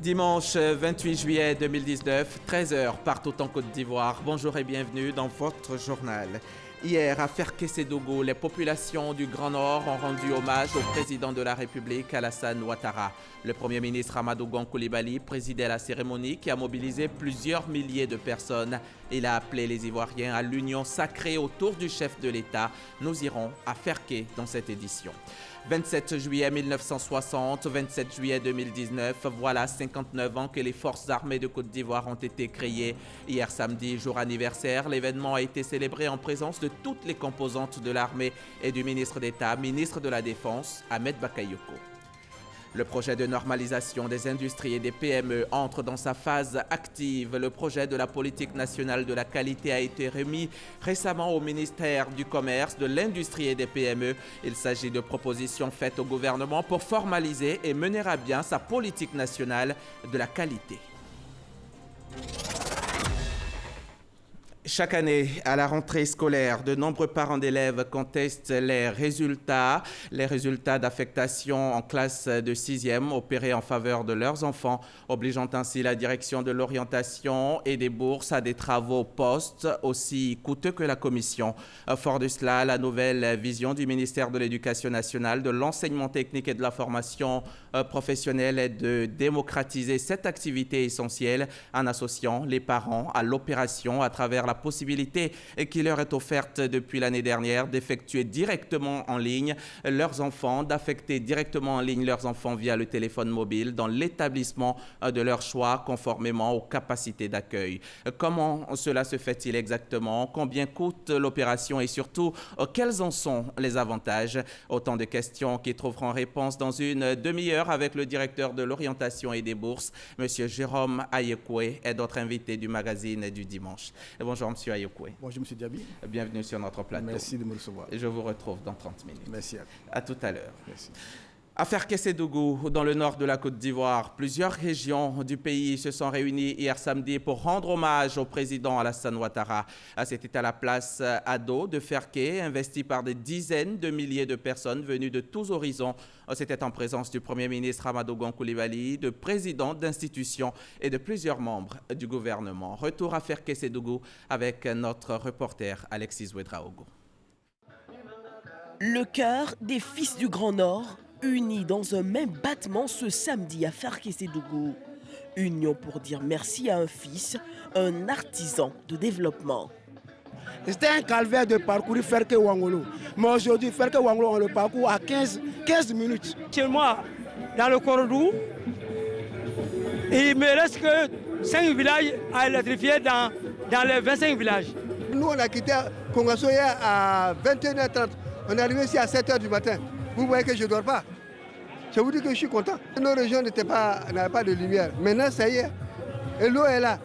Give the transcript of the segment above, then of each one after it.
Dimanche 28 juillet 2019, 13h partout en Côte d'Ivoire. Bonjour et bienvenue dans votre journal. Hier, à Ferké-Sédougou, les populations du Grand Nord ont rendu hommage au président de la République, Alassane Ouattara. Le Premier ministre Amadou Gon Coulibaly présidait la cérémonie qui a mobilisé plusieurs milliers de personnes. Il a appelé les Ivoiriens à l'union sacrée autour du chef de l'État. Nous irons à Ferké dans cette édition. 27 juillet 1960, 27 juillet 2019, voilà 59 ans que les forces armées de Côte d'Ivoire ont été créées. Hier samedi, jour anniversaire, l'événement a été célébré en présence de toutes les composantes de l'armée et du ministre d'État, ministre de la Défense, Ahmed Bakayoko. Le projet de normalisation des industries et des PME entre dans sa phase active. Le projet de la politique nationale de la qualité a été remis récemment au ministère du Commerce, de l'Industrie et des PME. Il s'agit de propositions faites au gouvernement pour formaliser et mener à bien sa politique nationale de la qualité. Chaque année, à la rentrée scolaire, de nombreux parents d'élèves contestent les résultats d'affectation en classe de 6e opérés en faveur de leurs enfants, obligeant ainsi la direction de l'orientation et des bourses à des travaux post aussi coûteux que la commission. Fort de cela, la nouvelle vision du ministère de l'Éducation nationale, de l'enseignement technique et de la formation professionnelle est de démocratiser cette activité essentielle en associant les parents à l'opération à travers la possibilité qui leur est offerte depuis l'année dernière d'effectuer directement en ligne leurs enfants, d'affecter directement en ligne leurs enfants via le téléphone mobile dans l'établissement de leur choix conformément aux capacités d'accueil. Comment cela se fait-il exactement? Combien coûte l'opération et surtout, quels en sont les avantages? Autant de questions qui trouveront réponse dans une demi-heure avec le directeur de l'orientation et des bourses, M. Jérôme Ayekoué, et d'autres invités du magazine du dimanche. Bonjour, M. Ayekoué. Bonjour, M. Diaby. Bienvenue sur notre plateau. Merci de me recevoir. Je vous retrouve dans 30 minutes. Merci. À tout à l'heure. Merci. À Ferké-Sédougou, dans le nord de la Côte d'Ivoire, plusieurs régions du pays se sont réunies hier samedi pour rendre hommage au président Alassane Ouattara. C'était à la place Ado de Ferké, investie par des dizaines de milliers de personnes venues de tous horizons. C'était en présence du Premier ministre Amadou Gon Coulibaly, de présidents d'institutions et de plusieurs membres du gouvernement. Retour à Ferké-Sédougou avec notre reporter Alexis Ouedraogo. Le cœur des fils du Grand Nord, unis dans un même battement ce samedi à Ferké-Sédougou. Union pour dire merci à un fils, un artisan de développement. C'était un calvaire de parcourir Ferké-Ouangolo. Mais aujourd'hui, Ferké-Ouangolo, on le parcourt à 15 minutes. Chez moi, dans le Corridor, il me reste que 5 villages à électrifier dans les 25 villages. Nous, on a quitté Kongasso hier à 21h30. On est arrivé ici à 7h du matin. Vous voyez que je ne dors pas. Je vous dis que je suis content. Nos régions n'avaient pas de lumière. Maintenant, ça y est. Et l'eau est là.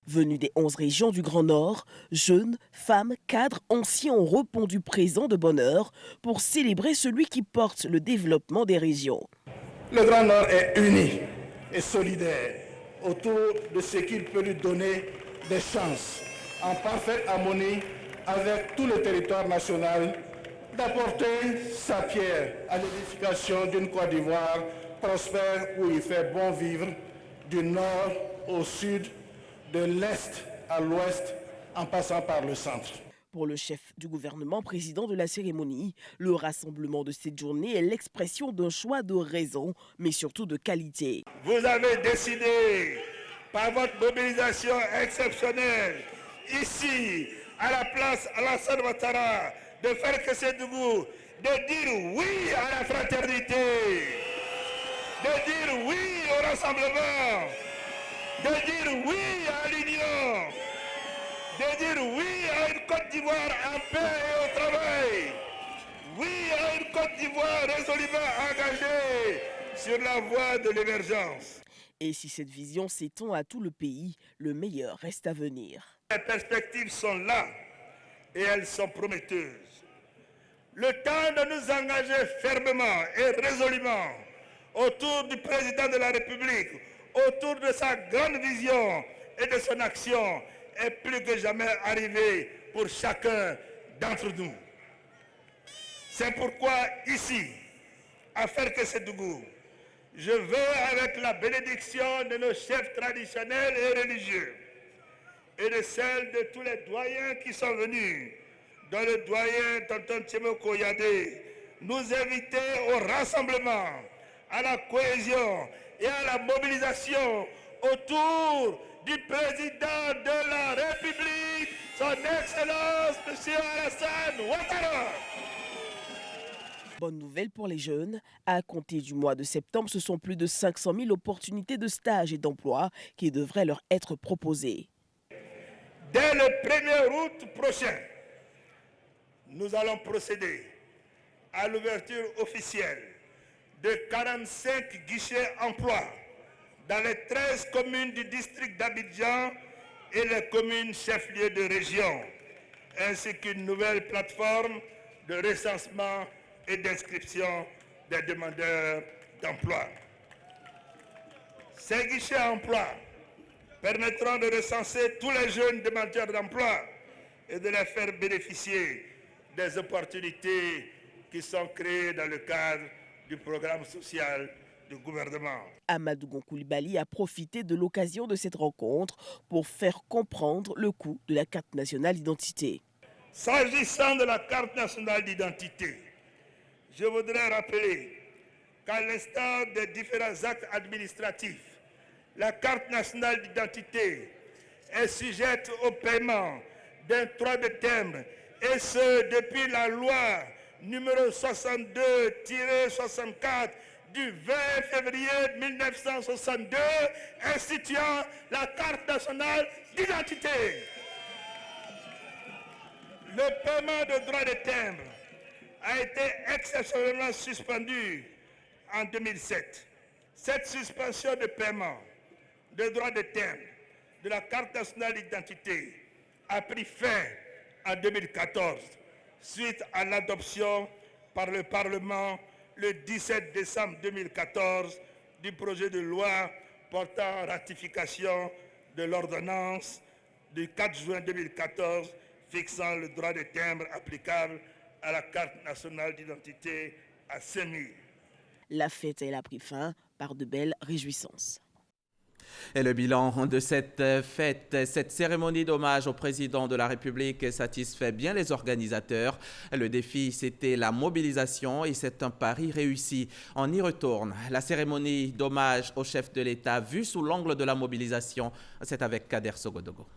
Venus des 11 régions du Grand Nord, jeunes, femmes, cadres, anciens ont répondu présent de bonne heure pour célébrer celui qui porte le développement des régions. Le Grand Nord est uni et solidaire autour de ce qu'il peut lui donner des chances, en parfaite harmonie avec tout le territoire national, d'apporter sa pierre à l'édification d'une Côte d'Ivoire prospère où il fait bon vivre, du nord au sud, de l'est à l'ouest, en passant par le centre. Pour le chef du gouvernement, président de la cérémonie, le rassemblement de cette journée est l'expression d'un choix de raison, mais surtout de qualité. Vous avez décidé, par votre mobilisation exceptionnelle, ici, à la place Alassane Ouattara, de Ferké-Sédougou, de dire oui à la fraternité, de dire oui au rassemblement, de dire oui à l'union, de dire oui à une Côte d'Ivoire en paix et au travail, oui à une Côte d'Ivoire résolument engagée sur la voie de l'émergence. Et si cette vision s'étend à tout le pays, le meilleur reste à venir. Les perspectives sont là et elles sont prometteuses. Le temps de nous engager fermement et résolument autour du président de la République, autour de sa grande vision et de son action est plus que jamais arrivé pour chacun d'entre nous. C'est pourquoi ici, à Ferké-Sédougou, je veux, avec la bénédiction de nos chefs traditionnels et religieux, et de celle de tous les doyens qui sont venus, dont le doyen Tonton Tchemoko Yadé, nous inviter au rassemblement, à la cohésion et à la mobilisation autour du président de la République, son Excellence, M. Alassane Ouattara. Bonne nouvelle pour les jeunes. À compter du mois de septembre, ce sont plus de 500 000 opportunités de stage et d'emploi qui devraient leur être proposées. Dès le 1er août prochain, nous allons procéder à l'ouverture officielle de 45 guichets emploi dans les 13 communes du district d'Abidjan et les communes chefs-lieux de région, ainsi qu'une nouvelle plateforme de recensement et d'inscription des demandeurs d'emploi. Ces guichets emploi permettront de recenser tous les jeunes demandeurs d'emploi et de les faire bénéficier des opportunités qui sont créées dans le cadre du programme social du gouvernement. Amadou Gon Coulibaly a profité de l'occasion de cette rencontre pour faire comprendre le coût de la carte nationale d'identité. S'agissant de la carte nationale d'identité, je voudrais rappeler qu'à l'instar des différents actes administratifs, la carte nationale d'identité est sujette au paiement d'un droit de timbre, et ce depuis la loi numéro 62-64 du 20 février 1962 instituant la carte nationale d'identité. Le paiement de droit de timbre a été exceptionnellement suspendu en 2007. Cette suspension de paiement de droit de timbre de la carte nationale d'identité a pris fin en 2014 suite à l'adoption par le Parlement le 17 décembre 2014 du projet de loi portant ratification de l'ordonnance du 4 juin 2014 fixant le droit de timbre applicable à la carte nationale d'identité à 5 000. La fête, elle a pris fin par de belles réjouissances. Et le bilan de cette fête, cette cérémonie d'hommage au président de la République satisfait bien les organisateurs. Le défi, c'était la mobilisation et c'est un pari réussi. On y retourne. La cérémonie d'hommage au chef de l'État vue sous l'angle de la mobilisation, c'est avec Kader Sogodogo.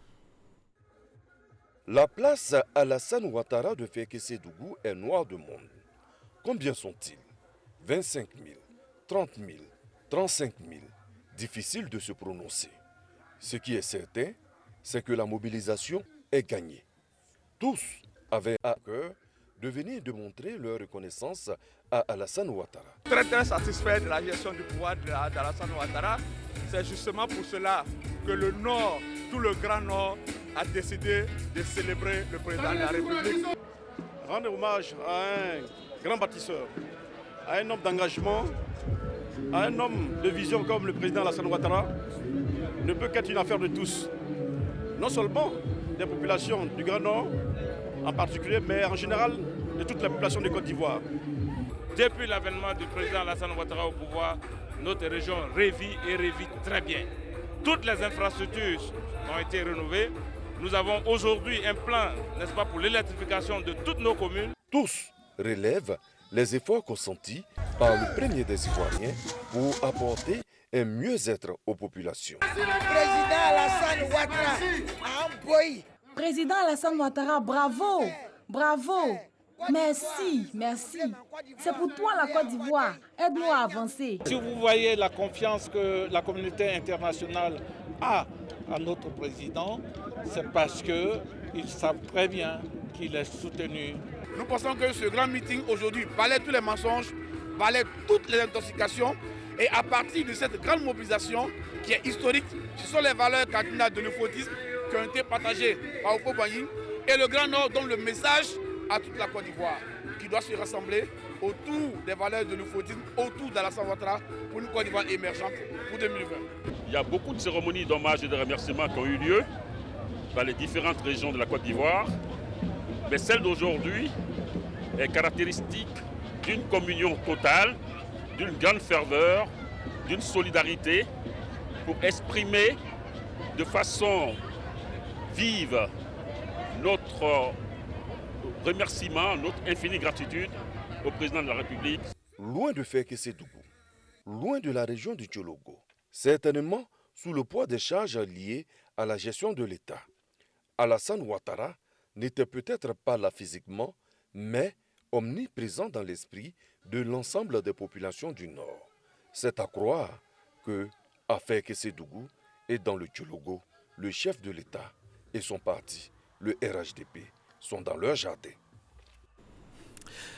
La place Alassane Ouattara de Fekese-Dougou est noire de monde. Combien sont-ils? 25 000, 30 000, 35 000. Difficile de se prononcer. Ce qui est certain, c'est que la mobilisation est gagnée. Tous avaient à cœur de venir démontrer leur reconnaissance à Alassane Ouattara. Très satisfait de la gestion du pouvoir d'Alassane Ouattara. C'est justement pour cela que le Nord, tout le Grand Nord, a décidé de célébrer le président de la République. Rendre hommage à un grand bâtisseur, à un homme d'engagement, à un homme de vision comme le président Alassane Ouattara ne peut qu'être une affaire de tous. Non seulement des populations du Grand Nord en particulier, mais en général de toute la population de Côte d'Ivoire. Depuis l'avènement du président Alassane Ouattara au pouvoir, notre région revit et revit très bien. Toutes les infrastructures ont été rénovées. Nous avons aujourd'hui un plan, n'est-ce pas, pour l'électrification de toutes nos communes. Tous relèvent les efforts consentis par le premier des Ivoiriens pour apporter un mieux-être aux populations. Président Alassane Ouattara, Président Alassane Ouattara, bravo, bravo. Merci, merci. C'est pour toi la Côte d'Ivoire. Aide-nous à avancer. Si vous voyez la confiance que la communauté internationale a à notre président, c'est parce qu'ils savent très bien qu'il est soutenu. Nous pensons que ce grand meeting aujourd'hui balaie tous les mensonges, balaie toutes les intoxications. Et à partir de cette grande mobilisation qui est historique, ce sont les valeurs cardinales de l'euphotisme qui ont été partagées par Opo Bagny. Et le Grand Nord donne le message à toute la Côte d'Ivoire qui doit se rassembler autour des valeurs de l'euphotisme, autour d'Alassane Ouattara pour une Côte d'Ivoire émergente pour 2020. Il y a beaucoup de cérémonies d'hommage et de remerciements qui ont eu lieu dans les différentes régions de la Côte d'Ivoire. Mais celle d'aujourd'hui est caractéristique d'une communion totale, d'une grande ferveur d'une solidarité pour exprimer de façon vive notre remerciement, notre infinie gratitude au président de la République. Loin de Fekese-Dougou, loin de la région du Tchologo, certainement sous le poids des charges liées à la gestion de l'État, Alassane Ouattara n'était peut-être pas là physiquement, mais omniprésent dans l'esprit de l'ensemble des populations du Nord. C'est à croire que, à Fekese-Dougou et dans le Tchologo, le chef de l'État et son parti, le RHDP, sont dans leur jardin.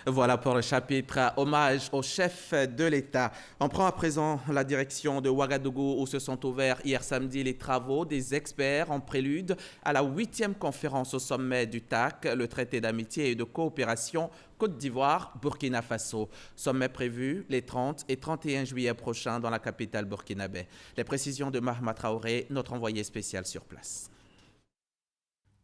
Voilà pour le chapitre hommage au chef de l'État. On prend à présent la direction de Ouagadougou où se sont ouverts hier samedi les travaux des experts en prélude à la 8e conférence au sommet du TAC, le traité d'amitié et de coopération Côte d'Ivoire-Burkina Faso. Sommet prévu les 30 et 31 juillet prochains dans la capitale burkinabé. Les précisions de Mahma Traoré, notre envoyé spécial sur place.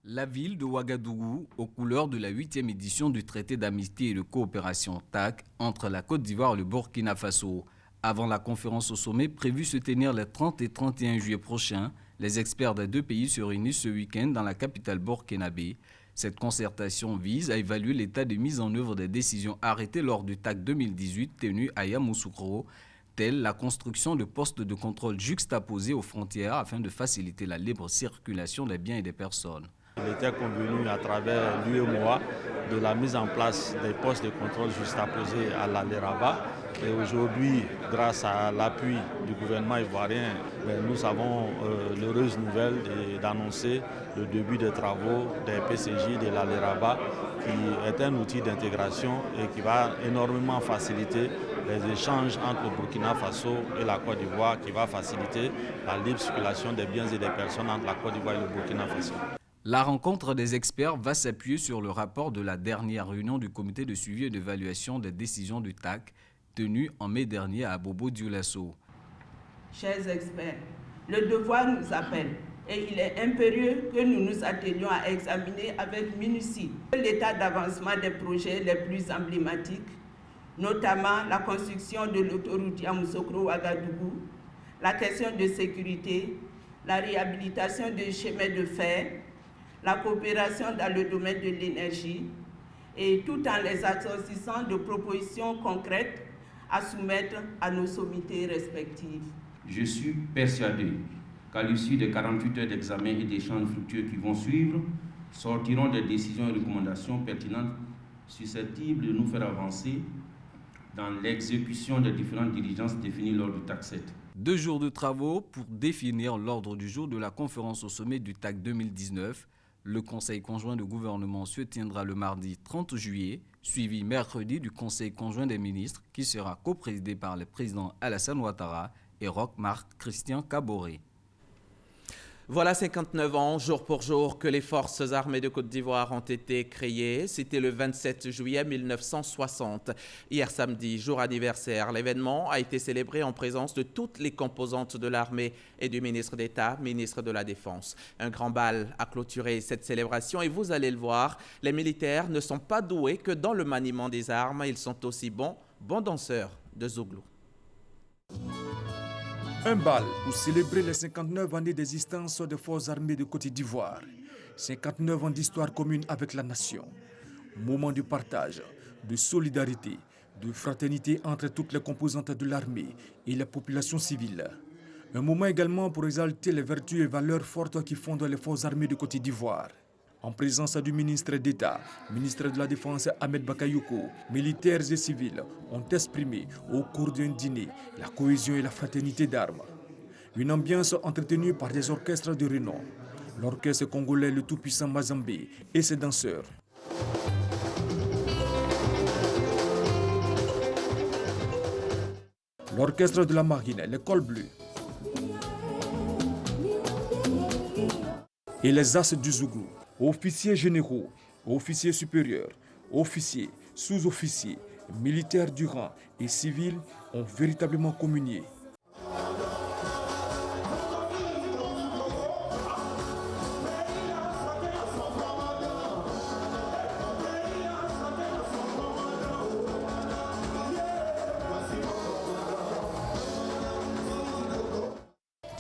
La ville de Ouagadougou, aux couleurs de la 8e édition du traité d'amitié et de coopération TAC entre la Côte d'Ivoire et le Burkina Faso. Avant la conférence au sommet prévue se tenir les 30 et 31 juillet prochains, les experts des deux pays se réunissent ce week-end dans la capitale burkinabé. Cette concertation vise à évaluer l'état de mise en œuvre des décisions arrêtées lors du TAC 2018 tenu à Yamoussoukro, telle la construction de postes de contrôle juxtaposés aux frontières afin de faciliter la libre circulation des biens et des personnes. Il était convenu à travers l'UEMOA de la mise en place des postes de contrôle juxtaposés à l'Alé-Rabat. Et aujourd'hui, grâce à l'appui du gouvernement ivoirien, nous avons l'heureuse nouvelle d'annoncer le début des travaux des PCJ de l'Alé-Rabat, qui est un outil d'intégration et qui va énormément faciliter les échanges entre le Burkina Faso et la Côte d'Ivoire, qui va faciliter la libre circulation des biens et des personnes entre la Côte d'Ivoire et le Burkina Faso. La rencontre des experts va s'appuyer sur le rapport de la dernière réunion du comité de suivi et d'évaluation des décisions du TAC tenue en mai dernier à Bobo-Dioulasso. Chers experts, le devoir nous appelle et il est impérieux que nous nous attelions à examiner avec minutie l'état d'avancement des projets les plus emblématiques, notamment la construction de l'autoroute Yamoussoukro-Ouagadougou, la question de sécurité, la réhabilitation des chemins de fer, la coopération dans le domaine de l'énergie et tout en les assortissant de propositions concrètes à soumettre à nos sommités respectives. Je suis persuadé qu'à l'issue des 48 heures d'examen et d'échanges fructueux qui vont suivre, sortiront des décisions et recommandations pertinentes susceptibles de nous faire avancer dans l'exécution des différentes diligences définies lors du TAC 7. 2 jours de travaux pour définir l'ordre du jour de la conférence au sommet du TAC 2019. Le Conseil conjoint de gouvernement se tiendra le mardi 30 juillet, suivi mercredi du Conseil conjoint des ministres qui sera coprésidé par le président Alassane Ouattara et Roch-Marc Christian Kaboré. Voilà 59 ans, jour pour jour, que les forces armées de Côte d'Ivoire ont été créées. C'était le 27 juillet 1960. Hier samedi, jour anniversaire, l'événement a été célébré en présence de toutes les composantes de l'armée et du ministre d'État, ministre de la Défense. Un grand bal a clôturé cette célébration et vous allez le voir, les militaires ne sont pas doués que dans le maniement des armes. Ils sont aussi bons danseurs de Zouglou. Un bal pour célébrer les 59 années d'existence des forces armées de Côte d'Ivoire. 59 ans d'histoire commune avec la nation. Moment de partage, de solidarité, de fraternité entre toutes les composantes de l'armée et la population civile. Un moment également pour exalter les vertus et valeurs fortes qui fondent les forces armées de Côte d'Ivoire. En présence du ministre d'État, ministre de la Défense Ahmed Bakayoko, militaires et civils ont exprimé au cours d'un dîner la cohésion et la fraternité d'armes. Une ambiance entretenue par des orchestres de renom. L'orchestre congolais le tout-puissant Mazambé et ses danseurs. L'orchestre de la marine, l'école bleue. Et les As du Zouglou. Officiers généraux, officiers supérieurs, officiers, sous-officiers, militaires du rang et civils ont véritablement communié.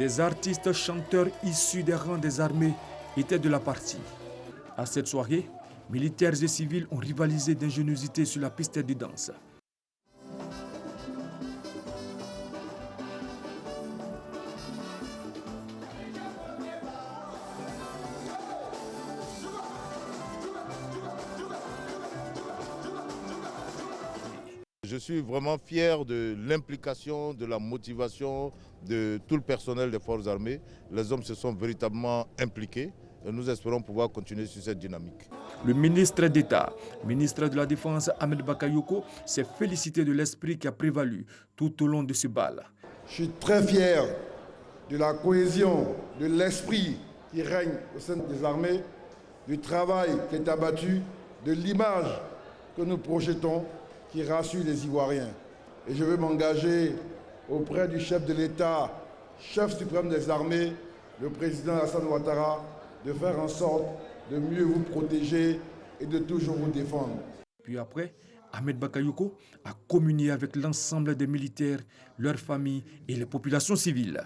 Des artistes chanteurs issus des rangs des armées étaient de la partie. À cette soirée, militaires et civils ont rivalisé d'ingéniosité sur la piste de danse. Je suis vraiment fier de l'implication, de la motivation de tout le personnel des forces armées. Les hommes se sont véritablement impliqués et nous espérons pouvoir continuer sur cette dynamique. Le ministre d'État, ministre de la Défense Ahmed Bakayoko, s'est félicité de l'esprit qui a prévalu tout au long de ce bal. Je suis très fier de la cohésion, de l'esprit qui règne au sein des armées, du travail qui est abattu, de l'image que nous projetons qui rassure les Ivoiriens. Et je veux m'engager auprès du chef de l'État, chef suprême des armées, le président Alassane Ouattara, de faire en sorte de mieux vous protéger et de toujours vous défendre. Puis après, Ahmed Bakayoko a communié avec l'ensemble des militaires, leurs familles et les populations civiles.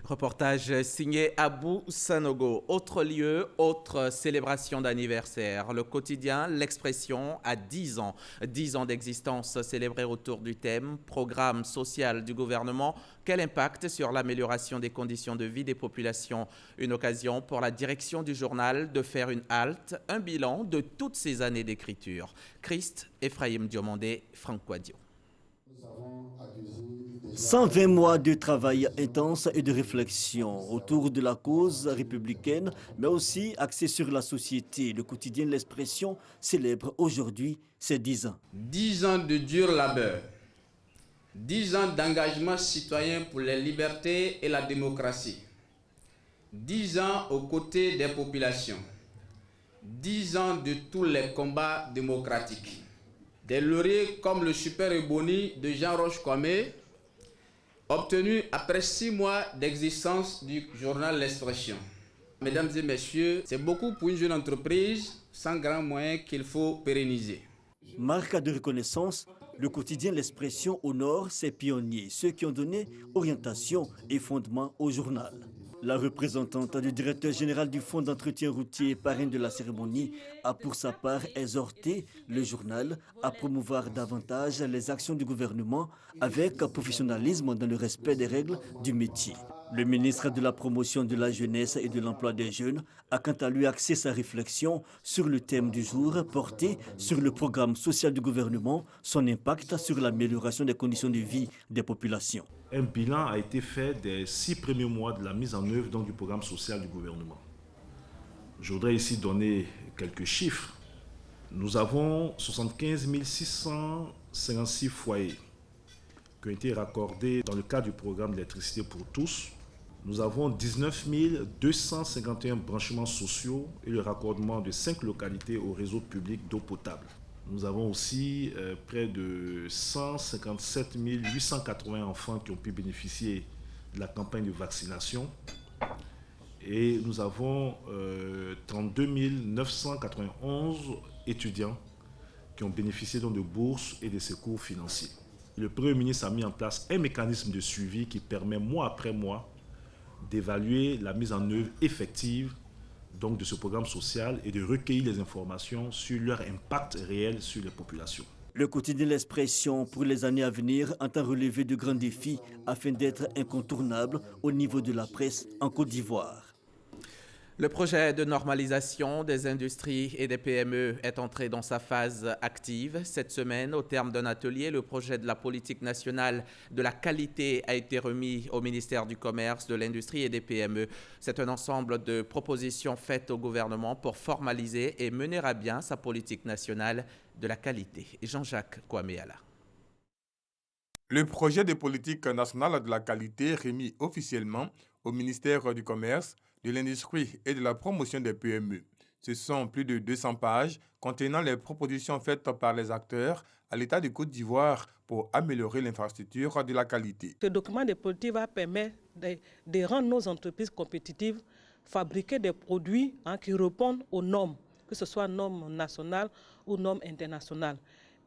Reportage signé Abou Sanogo. Autre lieu, autre célébration d'anniversaire. Le quotidien L'Expression a 10 ans. 10 ans d'existence célébrés autour du thème Programme social du gouvernement. Quel impact sur l'amélioration des conditions de vie des populations? Une occasion pour la direction du journal de faire une halte, un bilan de toutes ces années d'écriture. Christ, Ephraim Diomandé, Franck Quadio. 120 mois de travail intense et de réflexion autour de la cause républicaine, mais aussi axé sur la société. Le quotidien L'Expression célèbre aujourd'hui ses 10 ans. 10 ans de dur labeur, 10 ans d'engagement citoyen pour les libertés et la démocratie, 10 ans aux côtés des populations, 10 ans de tous les combats démocratiques. Des lauriers comme le Super Ebony de Jean Roch-Kwame, obtenu après 6 mois d'existence du journal L'Expression. Mesdames et messieurs, c'est beaucoup pour une jeune entreprise sans grands moyens qu'il faut pérenniser. Marque de reconnaissance, le quotidien L'Expression honore ses pionniers, ceux qui ont donné orientation et fondement au journal. La représentante du directeur général du Fonds d'entretien routier, parrain de la cérémonie, a pour sa part exhorté le journal à promouvoir davantage les actions du gouvernement avec professionnalisme dans le respect des règles du métier. Le ministre de la Promotion de la Jeunesse et de l'Emploi des Jeunes a quant à lui axé sa réflexion sur le thème du jour porté sur le programme social du gouvernement, son impact sur l'amélioration des conditions de vie des populations. Un bilan a été fait des 6 premiers mois de la mise en œuvre du programme social du gouvernement. Je voudrais ici donner quelques chiffres. Nous avons 75 656 foyers qui ont été raccordés dans le cadre du programme d'électricité pour tous. Nous avons 19 251 branchements sociaux et le raccordement de 5 localités au réseau public d'eau potable. Nous avons aussi près de 157 880 enfants qui ont pu bénéficier de la campagne de vaccination. Et nous avons 32 991 étudiants qui ont bénéficié donc de bourses et de secours financiers. Le Premier ministre a mis en place un mécanisme de suivi qui permet mois après mois d'évaluer la mise en œuvre effective donc de ce programme social et de recueillir les informations sur leur impact réel sur les populations. Le quotidien L'Expression pour les années à venir entend relever de grands défis afin d'être incontournable au niveau de la presse en Côte d'Ivoire. Le projet de normalisation des industries et des PME est entré dans sa phase active. Cette semaine, au terme d'un atelier, le projet de la politique nationale de la qualité a été remis au ministère du Commerce, de l'Industrie et des PME. C'est un ensemble de propositions faites au gouvernement pour formaliser et mener à bien sa politique nationale de la qualité. Jean-Jacques Kouaméala. Le projet de politique nationale de la qualité remis officiellement au ministère du Commerce, de l'Industrie et de la Promotion des PME. Ce sont plus de 200 pages contenant les propositions faites par les acteurs à l'État de Côte d'Ivoire pour améliorer l'infrastructure de la qualité. Ce document de politique va permettre de rendre nos entreprises compétitives, fabriquer des produits qui répondent aux normes, que ce soit normes nationales ou normes internationales.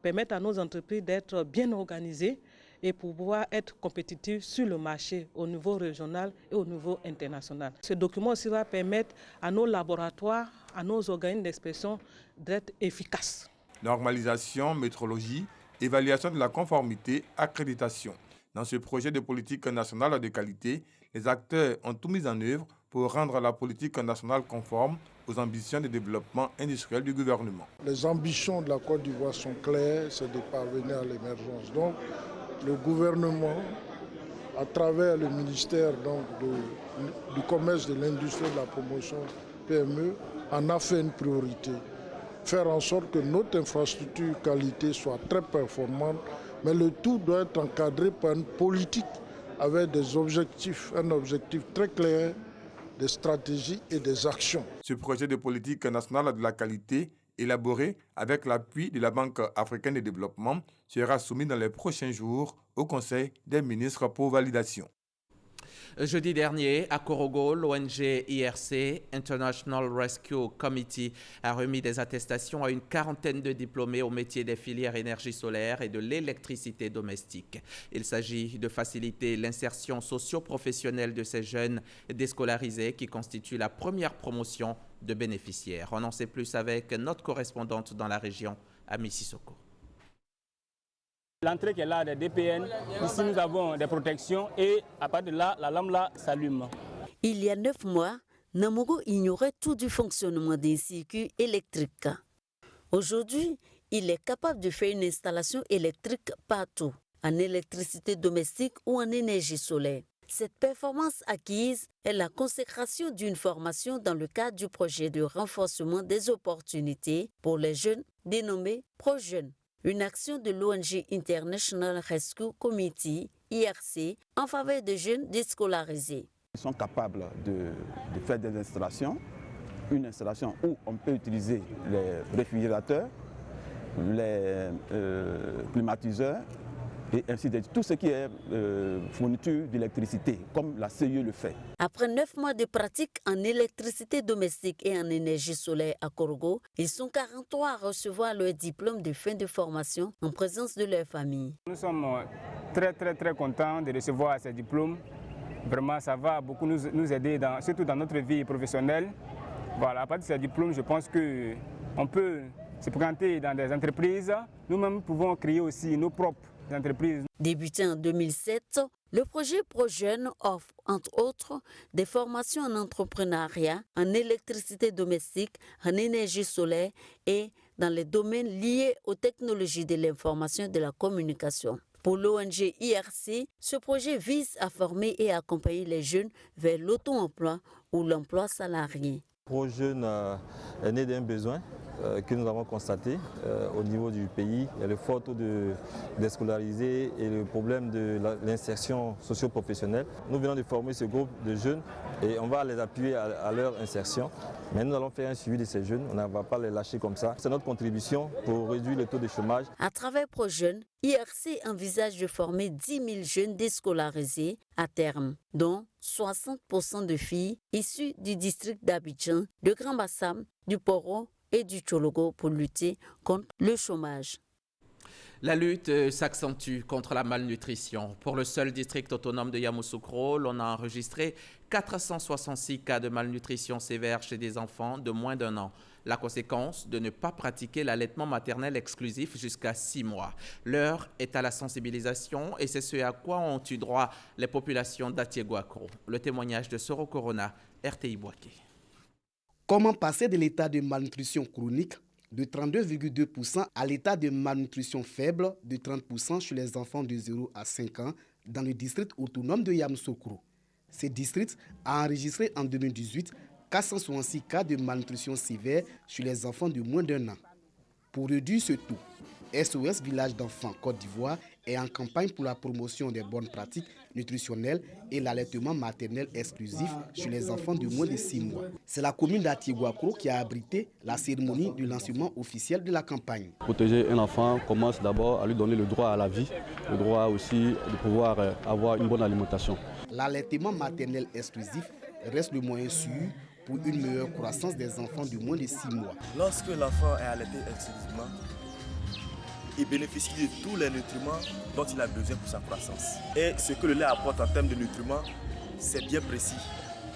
Permettre à nos entreprises d'être bien organisées et pour pouvoir être compétitif sur le marché au niveau régional et au niveau international. Ce document aussi va permettre à nos laboratoires, à nos organismes d'expression d'être efficaces. Normalisation, métrologie, évaluation de la conformité, accréditation. Dans ce projet de politique nationale de qualité, les acteurs ont tout mis en œuvre pour rendre la politique nationale conforme aux ambitions de développement industriel du gouvernement. Les ambitions de la Côte d'Ivoire sont claires, c'est de parvenir à l'émergence. Donc, le gouvernement, à travers le ministère du commerce, de l'industrie et de la promotion PME, en a fait une priorité. Faire en sorte que notre infrastructure qualité soit très performante, mais le tout doit être encadré par une politique avec des objectifs, un objectif très clair, des stratégies et des actions. Ce projet de politique nationale de la qualité, élaboré avec l'appui de la Banque africaine de développement, sera soumis dans les prochains jours au Conseil des ministres pour validation. Jeudi dernier, à Korogo, l'ONG IRC, International Rescue Committee, a remis des attestations à une quarantaine de diplômés au métier des filières énergie solaire et de l'électricité domestique. Il s'agit de faciliter l'insertion socio-professionnelle de ces jeunes déscolarisés qui constituent la première promotion de bénéficiaires. On en sait plus avec notre correspondante dans la région, Ami Sissoko. L'entrée qui est là des DPN, ici nous avons des protections et à partir de là, la lampe là s'allume. Il y a 9 mois, Namogo ignorait tout du fonctionnement des circuits électriques. Aujourd'hui, il est capable de faire une installation électrique partout, en électricité domestique ou en énergie solaire. Cette performance acquise est la consécration d'une formation dans le cadre du projet de renforcement des opportunités pour les jeunes dénommé ProJeunes. Une action de l'ONG International Rescue Committee, IRC, en faveur de jeunes déscolarisés. Ils sont capables de faire des installations, une installation où on peut utiliser les réfrigérateurs, les climatiseurs, et ainsi de suite. Tout ce qui est fourniture d'électricité, comme la CIE le fait. Après 9 mois de pratique en électricité domestique et en énergie solaire à Korogo, ils sont 43 à recevoir leur diplôme de fin de formation en présence de leur famille. Nous sommes très contents de recevoir ces diplômes. Vraiment, ça va beaucoup nous aider, surtout dans notre vie professionnelle. Voilà, à partir de ces diplômes, je pense qu'on peut se présenter dans des entreprises. Nous-mêmes pouvons créer aussi nos propres entreprises. Débuté en 2007, le projet ProJeunes offre, entre autres, des formations en entrepreneuriat, en électricité domestique, en énergie solaire et dans les domaines liés aux technologies de l'information et de la communication. Pour l'ONG IRC, ce projet vise à former et accompagner les jeunes vers l'auto-emploi ou l'emploi salarié. ProJeunes est né d'un besoin que nous avons constaté au niveau du pays. Il y a le fort taux de déscolarisés et le problème de l'insertion socio-professionnelle. Nous venons de former ce groupe de jeunes et on va les appuyer à leur insertion. Mais nous allons faire un suivi de ces jeunes, on ne va pas les lâcher comme ça. C'est notre contribution pour réduire le taux de chômage. À travers ProJeunes, IRC envisage de former 10 000 jeunes déscolarisés à terme, dont 60% de filles issues du district d'Abidjan, de Grand Bassam, du Poro et du Tchologo pour lutter contre le chômage. La lutte s'accentue contre la malnutrition. Pour le seul district autonome de Yamoussoukro, l'on a enregistré 466 cas de malnutrition sévère chez des enfants de moins d'1 an. La conséquence de ne pas pratiquer l'allaitement maternel exclusif jusqu'à 6 mois. L'heure est à la sensibilisation et c'est ce à quoi ont eu droit les populations d'Atiéguakro. Le témoignage de Soro Corona, RTI Boaké. Comment passer de l'état de malnutrition chronique de 32,2% à l'état de malnutrition faible de 30% chez les enfants de 0 à 5 ans dans le district autonome de Yamoussoukro. Ce district a enregistré en 2018 466 cas de malnutrition sévère chez les enfants de moins d'1 an. Pour réduire ce taux, SOS Village d'enfants Côte d'Ivoire est en campagne pour la promotion des bonnes pratiques nutritionnelles et l'allaitement maternel exclusif chez les enfants de moins de 6 mois. C'est la commune d'Atiéguakro qui a abrité la cérémonie du lancement officiel de la campagne. Protéger un enfant commence d'abord à lui donner le droit à la vie, le droit aussi de pouvoir avoir une bonne alimentation. L'allaitement maternel exclusif reste le moyen sûr pour une meilleure croissance des enfants de moins de 6 mois. Lorsque l'enfant est allaité exclusivement, il bénéficie de tous les nutriments dont il a besoin pour sa croissance. Et ce que le lait apporte en termes de nutriments, c'est bien précis.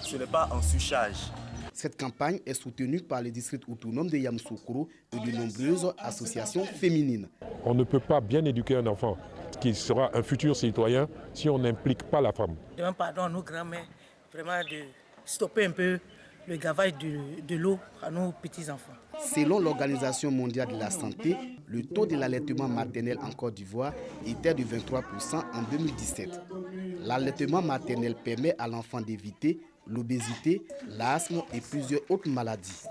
Ce n'est pas en surcharge. Cette campagne est soutenue par le district autonome de Yamoussoukro et de nombreuses associations féminines. On ne peut pas bien éduquer un enfant qui sera un futur citoyen si on n'implique pas la femme. Je demande pardon à nos grands-mères vraiment de stopper un peu le gavage de l'eau à nos petits-enfants. Selon l'Organisation mondiale de la santé, le taux de l'allaitement maternel en Côte d'Ivoire était de 23% en 2017. L'allaitement maternel permet à l'enfant d'éviter l'obésité, l'asthme et plusieurs autres maladies.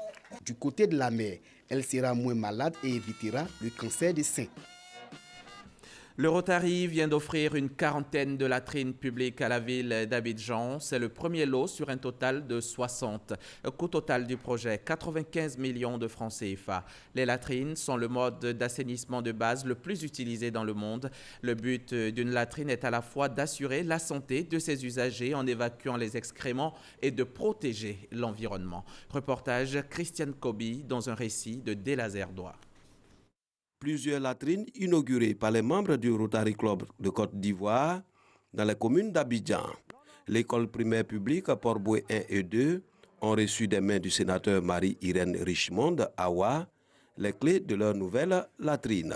Du côté de la mère, elle sera moins malade et évitera le cancer des seins. Le Rotary vient d'offrir une quarantaine de latrines publiques à la ville d'Abidjan. C'est le premier lot sur un total de 60. Coût total du projet, 95 millions de francs CFA. Les latrines sont le mode d'assainissement de base le plus utilisé dans le monde. Le but d'une latrine est à la fois d'assurer la santé de ses usagers en évacuant les excréments et de protéger l'environnement. Reportage Christiane Kobi dans un récit de Delazerdois. Plusieurs latrines inaugurées par les membres du Rotary Club de Côte d'Ivoire dans la commune d'Abidjan. L'école primaire publique Port-Boué 1 et 2 ont reçu des mains du sénateur Marie-Irène Richmond Awa les clés de leur nouvelle latrine.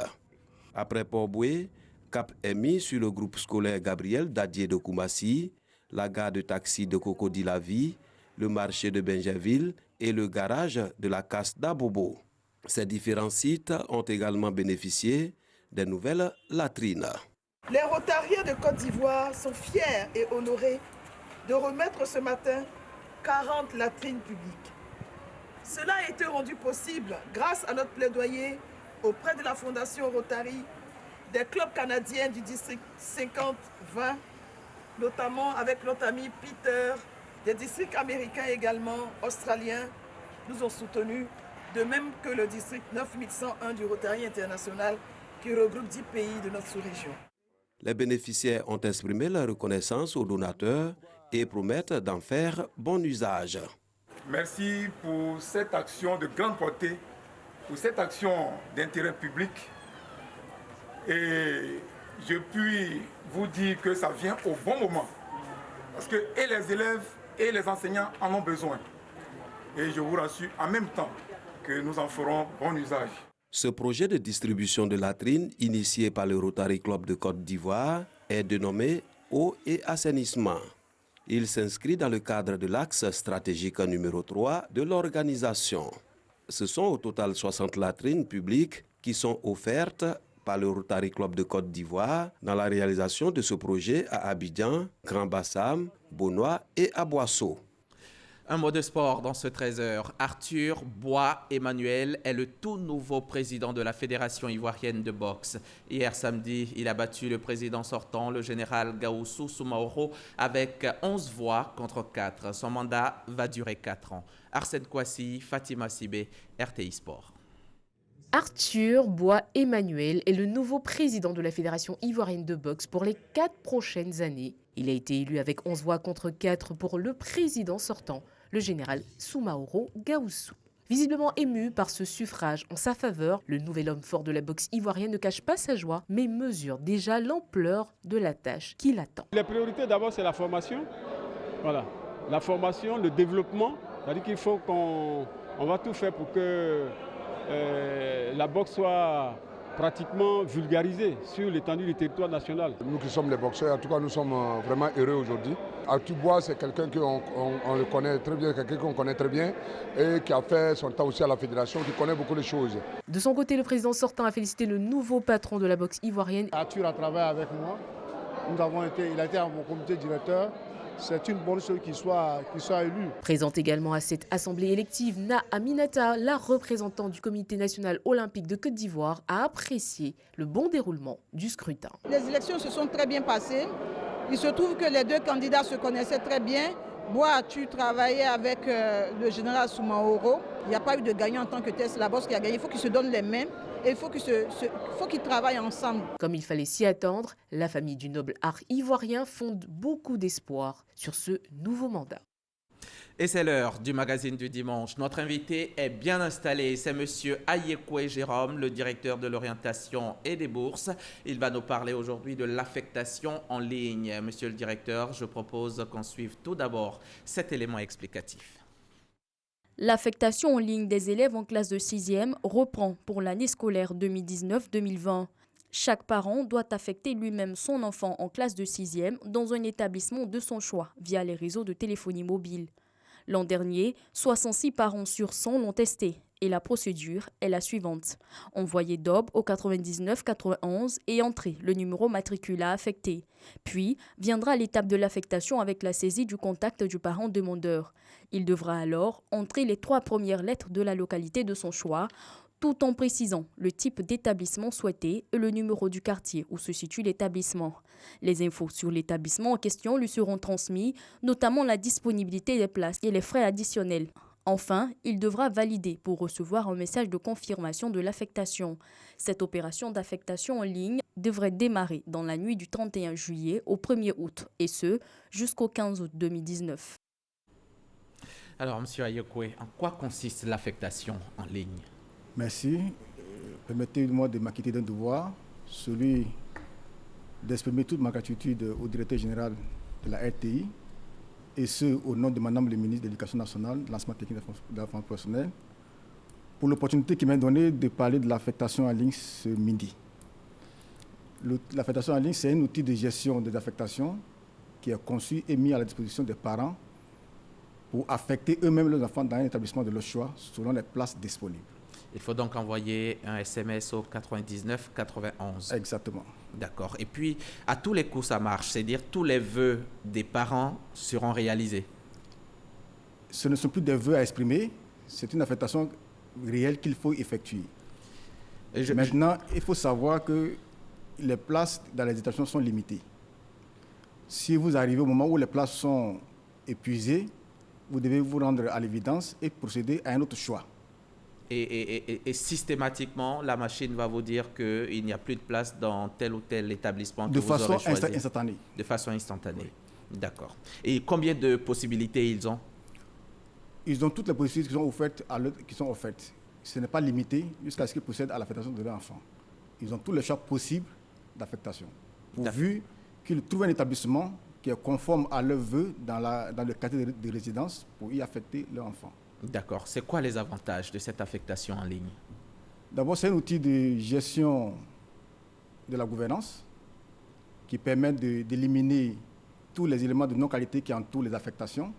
Après Port-Boué, cap est mis sur le groupe scolaire Gabriel Dadier de Koumassi, la gare de taxi de Cocody-la-Vie, le marché de Benjaville et le garage de la Casse d'Abobo. Ces différents sites ont également bénéficié des nouvelles latrines. Les Rotariens de Côte d'Ivoire sont fiers et honorés de remettre ce matin 40 latrines publiques. Cela a été rendu possible grâce à notre plaidoyer auprès de la Fondation Rotary, des clubs canadiens du district 50-20, notamment avec notre ami Peter, des districts américains également, australiens, nous ont soutenus, de même que le district 9101 du Rotary International qui regroupe 10 pays de notre sous-région. Les bénéficiaires ont exprimé leur reconnaissance aux donateurs et promettent d'en faire bon usage. Merci pour cette action de grande portée, pour cette action d'intérêt public. Et je puis vous dire que ça vient au bon moment. Parce que et les élèves et les enseignants en ont besoin. Et je vous rassure en même temps que nous en ferons bon usage. Ce projet de distribution de latrines initié par le Rotary Club de Côte d'Ivoire est dénommé Eau et assainissement. Il s'inscrit dans le cadre de l'axe stratégique numéro 3 de l'organisation. Ce sont au total 60 latrines publiques qui sont offertes par le Rotary Club de Côte d'Ivoire dans la réalisation de ce projet à Abidjan, Grand Bassam, Bonois et Aboissau. Un mot de sport dans ce 13h. Arthur Bois-Emmanuel est le tout nouveau président de la Fédération ivoirienne de boxe. Hier samedi, il a battu le président sortant, le général Gawusu Soumaoro, avec 11 voix contre 4. Son mandat va durer 4 ans. Arsène Kouassi, Fatima Sibé, RTI Sport. Arthur Bois-Emmanuel est le nouveau président de la Fédération ivoirienne de boxe pour les 4 prochaines années. Il a été élu avec 11 voix contre 4 pour le président sortant, le général Soumaoro Gawusu. Visiblement ému par ce suffrage en sa faveur, le nouvel homme fort de la boxe ivoirienne ne cache pas sa joie, mais mesure déjà l'ampleur de la tâche qui l'attend. Les priorités d'abord c'est la formation. Voilà. La formation, le développement, c'est-à-dire qu'il faut qu'on va tout faire pour que la boxe soit pratiquement vulgarisée sur l'étendue du territoire national. Nous qui sommes les boxeurs, en tout cas nous sommes vraiment heureux aujourd'hui. Arthur Bois, c'est quelqu'un qu'on le connaît très bien, quelqu'un qu'on connaît très bien et qui a fait son temps aussi à la fédération, qui connaît beaucoup de choses. De son côté, le président sortant a félicité le nouveau patron de la boxe ivoirienne. Arthur a travaillé avec moi, il a été à mon comité directeur. C'est une bonne chose qu'il soit élu. Présente également à cette assemblée élective, Na Aminata, la représentante du comité national olympique de Côte d'Ivoire, a apprécié le bon déroulement du scrutin. Les élections se sont très bien passées. Il se trouve que les deux candidats se connaissaient très bien. Bois, tu travaillais avec le général Soumaoro. Il n'y a pas eu de gagnant en tant que tel, c'est la boxe qui a gagné. Il faut qu'ils se donnent les mains et il faut qu'ils travaillent ensemble. Comme il fallait s'y attendre, la famille du noble art ivoirien fonde beaucoup d'espoir sur ce nouveau mandat. Et c'est l'heure du magazine du dimanche. Notre invité est bien installé. C'est M. Ayekwe Jérôme, le directeur de l'orientation et des bourses. Il va nous parler aujourd'hui de l'affectation en ligne. Monsieur le directeur, je propose qu'on suive tout d'abord cet élément explicatif. L'affectation en ligne des élèves en classe de 6e reprend pour l'année scolaire 2019-2020. Chaque parent doit affecter lui-même son enfant en classe de 6e dans un établissement de son choix via les réseaux de téléphonie mobile. L'an dernier, 66 parents sur 100 l'ont testé et la procédure est la suivante. Envoyer DOB au 99 91 et entrer le numéro matricule affecté. Puis viendra l'étape de l'affectation avec la saisie du contact du parent demandeur. Il devra alors entrer les 3 premières lettres de la localité de son choix, tout en précisant le type d'établissement souhaité et le numéro du quartier où se situe l'établissement. Les infos sur l'établissement en question lui seront transmises, notamment la disponibilité des places et les frais additionnels. Enfin, il devra valider pour recevoir un message de confirmation de l'affectation. Cette opération d'affectation en ligne devrait démarrer dans la nuit du 31 juillet au 1er août, et ce, jusqu'au 15 août 2019. Alors, M. Ayekwe, en quoi consiste l'affectation en ligne ? Merci. Permettez-moi de m'acquitter d'un devoir, celui d'exprimer toute ma gratitude au directeur général de la RTI, et ce, au nom de Madame le ministre de l'Éducation nationale, de l'enseignement technique de la formation professionnelle, pour l'opportunité qui m'est donnée de parler de l'affectation en ligne ce midi. L'affectation en ligne, c'est un outil de gestion des affectations qui est conçu et mis à la disposition des parents pour affecter eux-mêmes leurs enfants dans un établissement de leur choix selon les places disponibles. Il faut donc envoyer un SMS au 99 91. Exactement. D'accord. Et puis, à tous les coups, ça marche. C'est-à-dire tous les vœux des parents seront réalisés. Ce ne sont plus des vœux à exprimer, c'est une affectation réelle qu'il faut effectuer. Maintenant, il faut savoir que les places dans les établissements sont limitées. Si vous arrivez au moment où les places sont épuisées, vous devez vous rendre à l'évidence et procéder à un autre choix. Et systématiquement, la machine va vous dire qu'il n'y a plus de place dans tel ou tel établissement que vous aurez choisi. De façon instantanée. De façon instantanée. Oui. D'accord. Et combien de possibilités ils ont? Ils ont toutes les possibilités qui sont offertes. Ce n'est pas limité jusqu'à ce qu'ils procèdent à l'affectation de leur enfant. Ils ont tous les choix possibles d'affectation, pourvu qu'ils trouvent un établissement qui est conforme à leurs vœux dans le quartier de résidence pour y affecter leur enfant. D'accord. C'est quoi les avantages de cette affectation en ligne? D'abord, c'est un outil de gestion de la gouvernance qui permet d'éliminer tous les éléments de non-qualité qui entourent les affectations.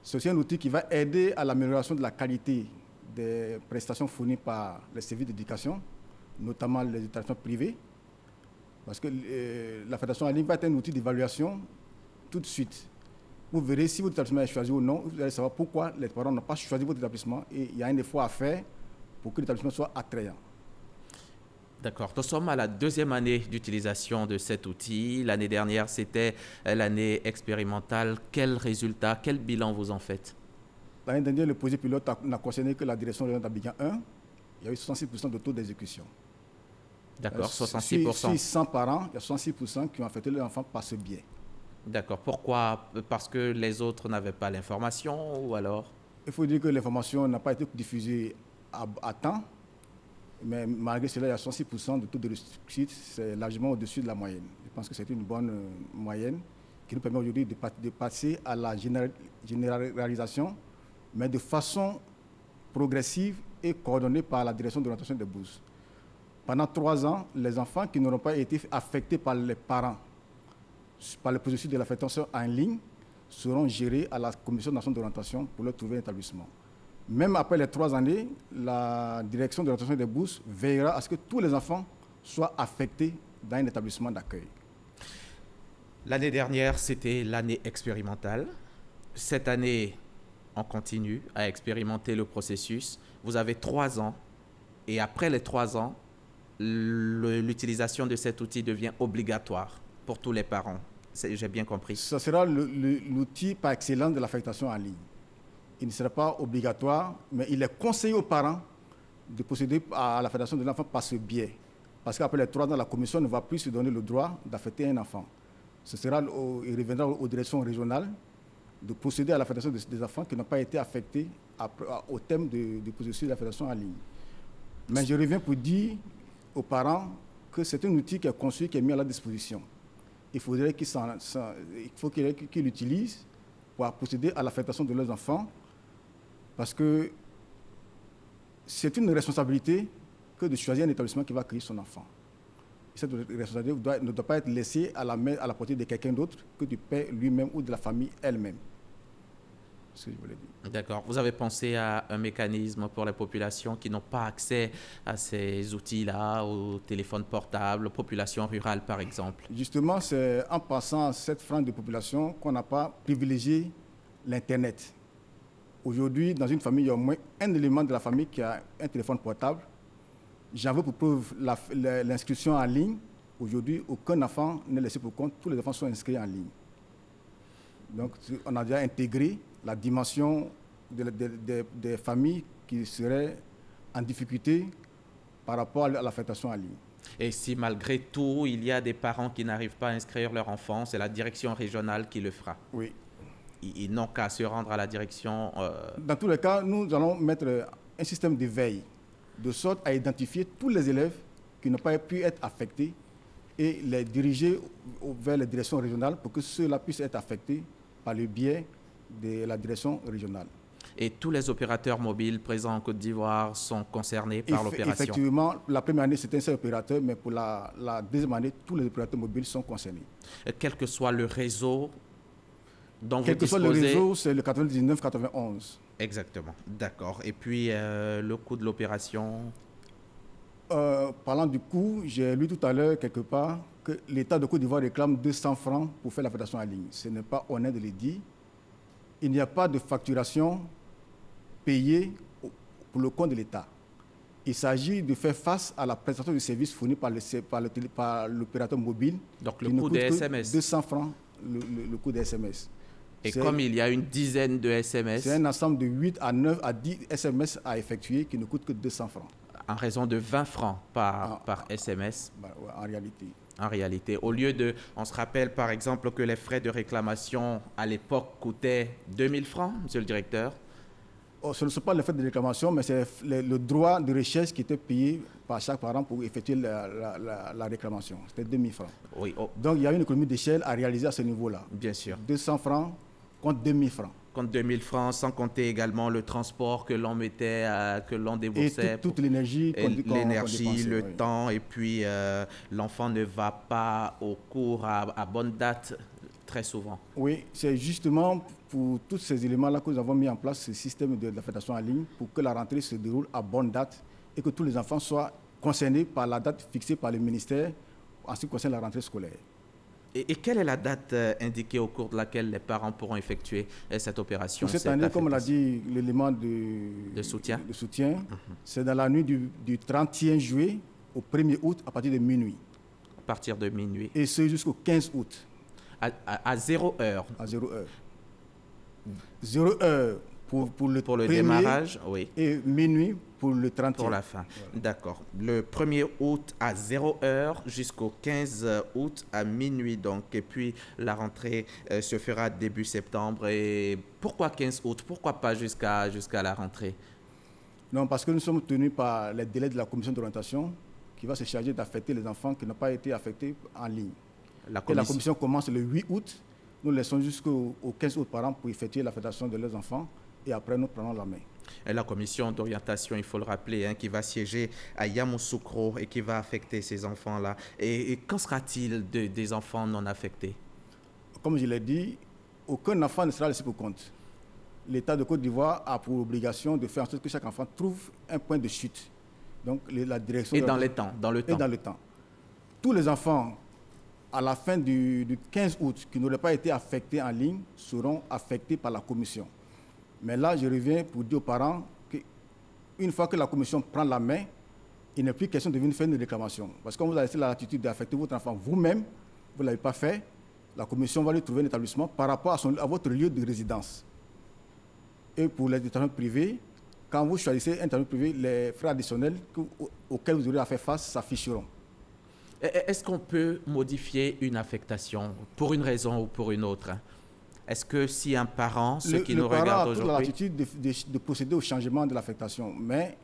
C'est aussi un outil qui va aider à l'amélioration de la qualité des prestations fournies par les services d'éducation, notamment les établissements privés, parce que l'affectation en ligne va être un outil d'évaluation tout de suite. Vous verrez si votre établissement est choisi ou non, vous allez savoir pourquoi les parents n'ont pas choisi votre établissement et il y a un effort à faire pour que l'établissement soit attrayant. D'accord. Nous sommes à la 2e année d'utilisation de cet outil. L'année dernière, c'était l'année expérimentale. Quels résultats, quel bilan vous en faites? L'année dernière, le projet pilote n'a concerné que la direction de d'Abidjan 1. Il y a eu 66% de taux d'exécution. D'accord, 66%. Sur 100 parents, il y a 66% qui ont affecté leur enfant par ce biais. D'accord. Pourquoi? Parce que les autres n'avaient pas l'information ou alors? Il faut dire que l'information n'a pas été diffusée à temps, mais malgré cela, il y a 66% de taux de réussite, c'est largement au-dessus de la moyenne. Je pense que c'est une bonne moyenne qui nous permet aujourd'hui de passer à la généralisation, mais de façon progressive et coordonnée par la direction de l'orientation des bourses. Pendant 3 ans, les enfants qui n'auront pas été affectés par les parents par le processus de l'affectation en ligne seront gérés à la Commission nationale d'orientation pour leur trouver un établissement. Même après les 3 années, la direction de l'orientation des bourses veillera à ce que tous les enfants soient affectés dans un établissement d'accueil. L'année dernière, c'était l'année expérimentale. Cette année, on continue à expérimenter le processus. Vous avez 3 ans et après les 3 ans, l'utilisation de cet outil devient obligatoire pour tous les parents. J'ai bien compris. Ce sera l'outil par excellence de l'affectation en ligne. Il ne sera pas obligatoire, mais il est conseillé aux parents de procéder à l'affectation de l'enfant par ce biais. Parce qu'après les 3 ans, la commission ne va plus se donner le droit d'affecter un enfant. Il reviendra aux directions régionales de procéder à l'affectation des enfants qui n'ont pas été affectés au thème du processus d'affectation en ligne. Mais je reviens pour dire aux parents que c'est un outil qui est conçu, qui est mis à leur disposition. Il faudrait qu'ils l'utilisent pour procéder à l'affectation de leurs enfants, parce que c'est une responsabilité que de choisir un établissement qui va accueillir son enfant. Cette responsabilité ne doit pas être laissée à la portée de quelqu'un d'autre que du père lui-même ou de la famille elle-même. C'est ce que je voulais dire. D'accord. Vous avez pensé à un mécanisme pour les populations qui n'ont pas accès à ces outils-là, aux téléphones portables, populations rurales par exemple? Justement, c'est en passant à cette frange de population qu'on n'a pas privilégié l'Internet. Aujourd'hui, dans une famille, il y a au moins un élément de la famille qui a un téléphone portable. J'en veux pour preuve l'inscription en ligne. Aujourd'hui, aucun enfant n'est laissé pour compte. Tous les enfants sont inscrits en ligne. Donc, on a déjà intégré la dimension des familles qui seraient en difficulté par rapport à l'affectation en ligne. Et si malgré tout, il y a des parents qui n'arrivent pas à inscrire leur enfant, c'est la direction régionale qui le fera? Oui. Ils n'ont qu'à se rendre à la direction... Dans tous les cas, nous allons mettre un système de veille, de sorte à identifier tous les élèves qui n'ont pas pu être affectés et les diriger vers les directions régionales pour que ceux-là puissent être affectés par le biais de la direction régionale. Et tous les opérateurs mobiles présents en Côte d'Ivoire sont concernés par l'opération? Effectivement, la première année, c'était un seul opérateur, mais pour la deuxième année, tous les opérateurs mobiles sont concernés. Et quel que soit le réseau dont quel vous que disposez... soit le réseau, c'est le 99-91. Exactement, d'accord. Et puis, le coût de l'opération? Parlant du coût, j'ai lu tout à l'heure quelque part que l'État de Côte d'Ivoire réclame 200 francs pour faire l'affectation en ligne. Ce n'est pas honnête de le dire. Il n'y a pas de facturation payée pour le compte de l'État. Il s'agit de faire face à la prestation de services fournis par l'opérateur mobile. Donc le coût des SMS? 200 francs, le coût des SMS. Et comme il y a une dizaine de SMS... C'est un ensemble de 8 à 9 à 10 SMS à effectuer qui ne coûte que 200 francs. En raison de 20 francs par SMS? En réalité. En réalité. Au lieu de... On se rappelle par exemple que les frais de réclamation à l'époque coûtaient 2000 francs, monsieur le directeur? Ce ne sont pas les frais de réclamation, mais c'est le droit de recherche qui était payé par chaque parent pour effectuer la réclamation. C'était 2000 francs. Oui. Donc il y a une économie d'échelle à réaliser à ce niveau-là. Bien sûr. 200 francs contre 2000 francs. Contre 2000 francs, sans compter également le transport que l'on mettait, que l'on déboursait. Et toute l'énergie l'énergie, le temps, et puis l'enfant ne va pas au cours à bonne date très souvent. Oui, c'est justement pour tous ces éléments-là que nous avons mis en place ce système d'affectation en ligne pour que la rentrée se déroule à bonne date et que tous les enfants soient concernés par la date fixée par le ministère en ce qui concerne la rentrée scolaire. Et quelle est la date indiquée au cours de laquelle les parents pourront effectuer cette opération? Pour cette année, comme on l'a dit, l'élément de soutien, c'est dans la nuit du 31 juillet au 1er août à partir de minuit. À partir de minuit. Et ce jusqu'au 15 août. À 0 heure. À 0 heure. 0 heure pour le démarrage, oui. Et minuit pour le 31. Pour la fin. Voilà. D'accord. Le 1er août à 0 heure jusqu'au 15 août à minuit. Donc. Et puis la rentrée se fera début septembre. Et pourquoi 15 août? Pourquoi pas jusqu'à la rentrée? Non, parce que nous sommes tenus par les délais de la commission d'orientation qui va se charger d'affecter les enfants qui n'ont pas été affectés en ligne. La commission commence le 8 août. Nous laissons jusqu'au 15 août par an pour effectuer l'affectation de leurs enfants et après nous prenons la main. Et la commission d'orientation, il faut le rappeler, qui va siéger à Yamoussoukro et qui va affecter ces enfants-là. Et qu'en sera-t-il des enfants non affectés? Comme je l'ai dit, aucun enfant ne sera laissé pour compte. L'État de Côte d'Ivoire a pour obligation de faire en sorte que chaque enfant trouve un point de chute. Donc la direction... Et dans le temps. Et dans le temps. Tous les enfants à la fin du 15 août qui n'auraient pas été affectés en ligne seront affectés par la commission. Mais là, je reviens pour dire aux parents qu'une fois que la commission prend la main, il n'est plus question de venir faire une réclamation. Parce que quand vous avez laissé la latitude d'affecter votre enfant vous-même, vous ne l'avez pas fait, la commission va lui trouver un établissement par rapport à votre lieu de résidence. Et pour les établissements privés, quand vous choisissez un établissement privé, les frais additionnels auxquels vous aurez à faire face s'afficheront. Est-ce qu'on peut modifier une affectation pour une raison ou pour une autre? Est-ce que si un parent, ceux qui le nous parent regardent a toute aujourd'hui... l'attitude de procéder au changement de l'affectation, mais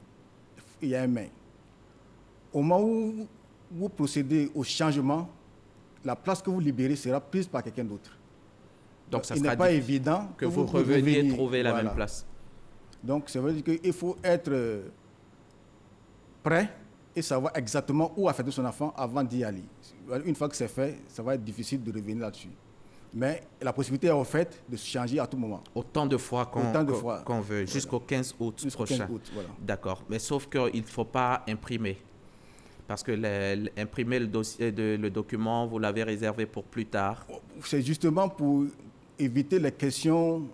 il y a un mais. Au moment où vous procédez au changement, la place que vous libérez sera prise par quelqu'un d'autre. Donc ça il sera n'est pas évident que vous reveniez trouver la même place. Donc ça veut dire qu'il faut être prêt et savoir exactement où affecter son enfant avant d'y aller. Une fois que c'est fait, ça va être difficile de revenir là-dessus. Mais la possibilité est offerte de se changer à tout moment. Autant de fois qu'on veut, jusqu'au 15 août prochain. Voilà. D'accord. Mais sauf qu'il ne faut pas imprimer. Parce que imprimer le document, vous l'avez réservé pour plus tard. C'est justement pour éviter les questions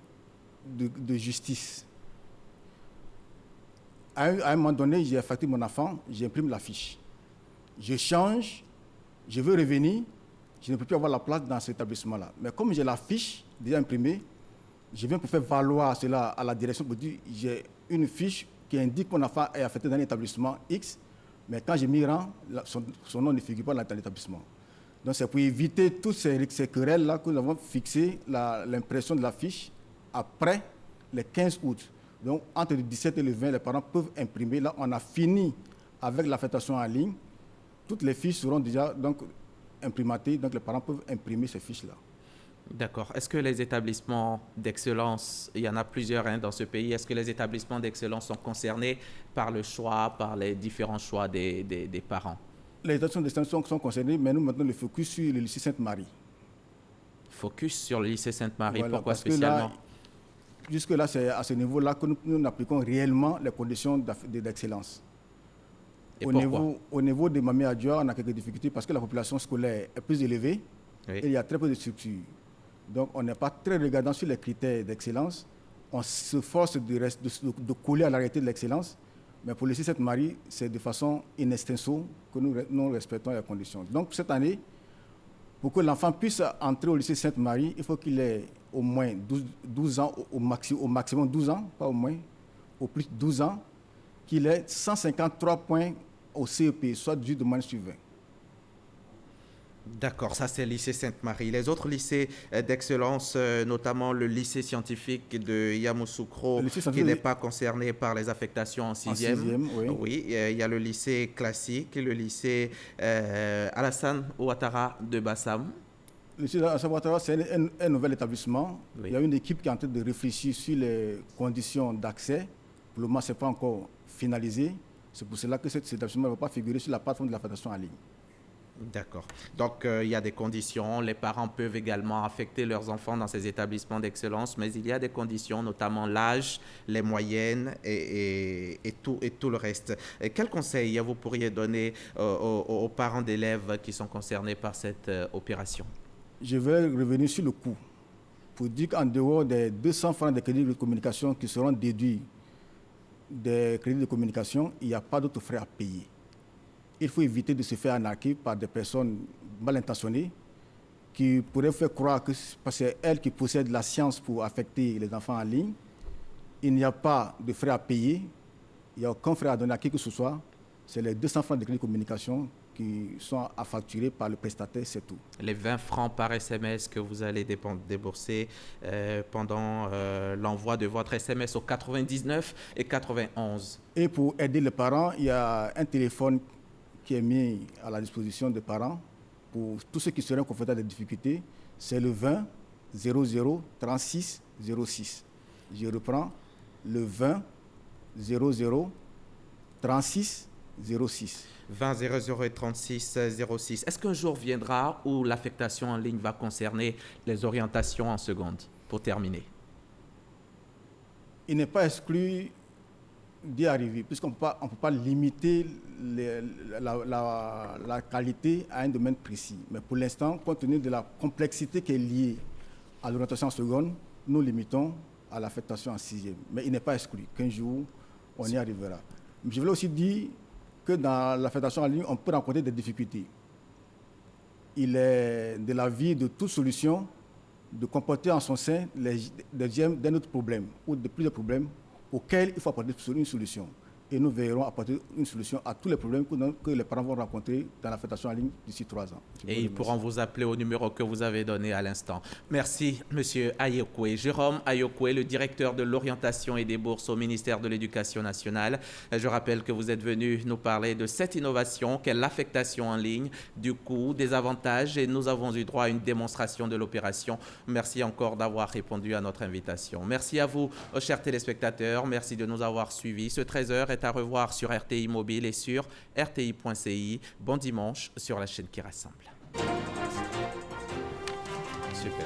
de justice. À un moment donné, j'ai affecté mon enfant, j'imprime la fiche. Je change, je veux revenir, je ne peux plus avoir la place dans cet établissement-là. Mais comme j'ai la fiche déjà imprimée, je viens pour faire valoir cela à la direction pour dire j'ai une fiche qui indique que mon enfant est affecté dans l'établissement X, mais quand je m'y rends, son nom ne figure pas dans l'établissement. Donc c'est pour éviter toutes ces querelles-là que nous avons fixé l'impression de la fiche après le 15 août. Donc entre le 17 et le 20, les parents peuvent imprimer. Là, on a fini avec l'affectation en ligne. Toutes les fiches seront déjà donc imprimatées, donc les parents peuvent imprimer ces fiches-là. D'accord. Est-ce que les établissements d'excellence, il y en a plusieurs dans ce pays, est-ce que les établissements d'excellence sont concernés par le choix, par les différents choix des parents? Les établissements d'excellence sont concernés, mais nous mettons le focus sur le lycée Sainte-Marie. Focus sur le lycée Sainte-Marie, voilà, pourquoi spécialement? Jusque-là, c'est à ce niveau-là que nous appliquons réellement les conditions d'excellence. Au niveau de Mamé Adjoa, on a quelques difficultés parce que la population scolaire est plus élevée et il y a très peu de structures. Donc, on n'est pas très regardant sur les critères d'excellence. On se force de coller à l'arrêté de l'excellence. Mais pour le lycée Sainte-Marie, c'est de façon in extenso que nous respectons les conditions. Donc, cette année, pour que l'enfant puisse entrer au lycée Sainte-Marie, il faut qu'il ait au moins 12 ans, au maximum 12 ans, pas au moins, au plus 12 ans, qu'il ait 153 points au CEP, soit 18 de moins sur 20. D'accord, ça c'est le lycée Sainte-Marie. Les autres lycées d'excellence, notamment le lycée scientifique de Yamoussoukro, qui n'est pas concerné par les affectations en 6e. Oui, il y a le lycée classique, le lycée Alassane Ouattara de Bassam. Le lycée Alassane Ouattara, c'est un nouvel établissement. Oui. Il y a une équipe qui est en train de réfléchir sur les conditions d'accès. Pour le moment, ce n'est pas encore finalisé. C'est pour cela que cet établissement ne va pas figurer sur la plateforme de l'affectation en ligne. D'accord. Donc, il y a des conditions. Les parents peuvent également affecter leurs enfants dans ces établissements d'excellence, mais il y a des conditions, notamment l'âge, les moyennes et tout le reste. Et quel conseil vous pourriez donner aux parents d'élèves qui sont concernés par cette opération? Je vais revenir sur le coût pour dire qu'en dehors des 200 francs de crédits de communication qui seront déduits des crédits de communication, il n'y a pas d'autres frais à payer. Il faut éviter de se faire arnaquer par des personnes mal intentionnées qui pourraient faire croire que c'est elles qui possèdent la science pour affecter les enfants en ligne. Il n'y a pas de frais à payer, il n'y a aucun frais à donner à qui que ce soit. C'est les 200 francs de crédit de communication qui sont à facturer par le prestataire, c'est tout. Les 20 francs par SMS que vous allez débourser pendant l'envoi de votre SMS au 99 et 91. Et pour aider les parents, il y a un téléphone qui est mis à la disposition des parents pour tous ceux qui seraient confrontés à des difficultés. C'est le 20 00 36 06. Je reprends, le 20 00 36 06. 20 00 et 36 06. Est-ce qu'un jour viendra où l'affectation en ligne va concerner les orientations en seconde, pour terminer? Il n'est pas exclu d'y arriver, puisqu'on ne peut pas limiter la qualité à un domaine précis. Mais pour l'instant, compte tenu de la complexité qui est liée à l'orientation en seconde, nous limitons à l'affectation en 6e. Mais il n'est pas exclu qu'un jour, on y arrivera. Je voulais aussi dire que dans l'affectation en ligne, on peut rencontrer des difficultés. Il est de la vie de toute solution de comporter en son sein les germes d'un autre problème ou de plusieurs problèmes auxquels il faut apporter une solution. et nous veillerons à apporter une solution à tous les problèmes que les parents vont rencontrer dans l'affectation en ligne d'ici 3 ans. Et ils pourront vous appeler au numéro que vous avez donné à l'instant. Merci, Monsieur Ayokwe. Jérôme Ayokwe, le directeur de l'orientation et des bourses au ministère de l'Éducation nationale. Je rappelle que vous êtes venu nous parler de cette innovation qu'est l'affectation en ligne, du coût, des avantages, et nous avons eu droit à une démonstration de l'opération. Merci encore d'avoir répondu à notre invitation. Merci à vous, chers téléspectateurs. Merci de nous avoir suivis. Ce 13h est à revoir sur RTI Mobile et sur rti.ci. Bon dimanche sur la chaîne qui rassemble. Super.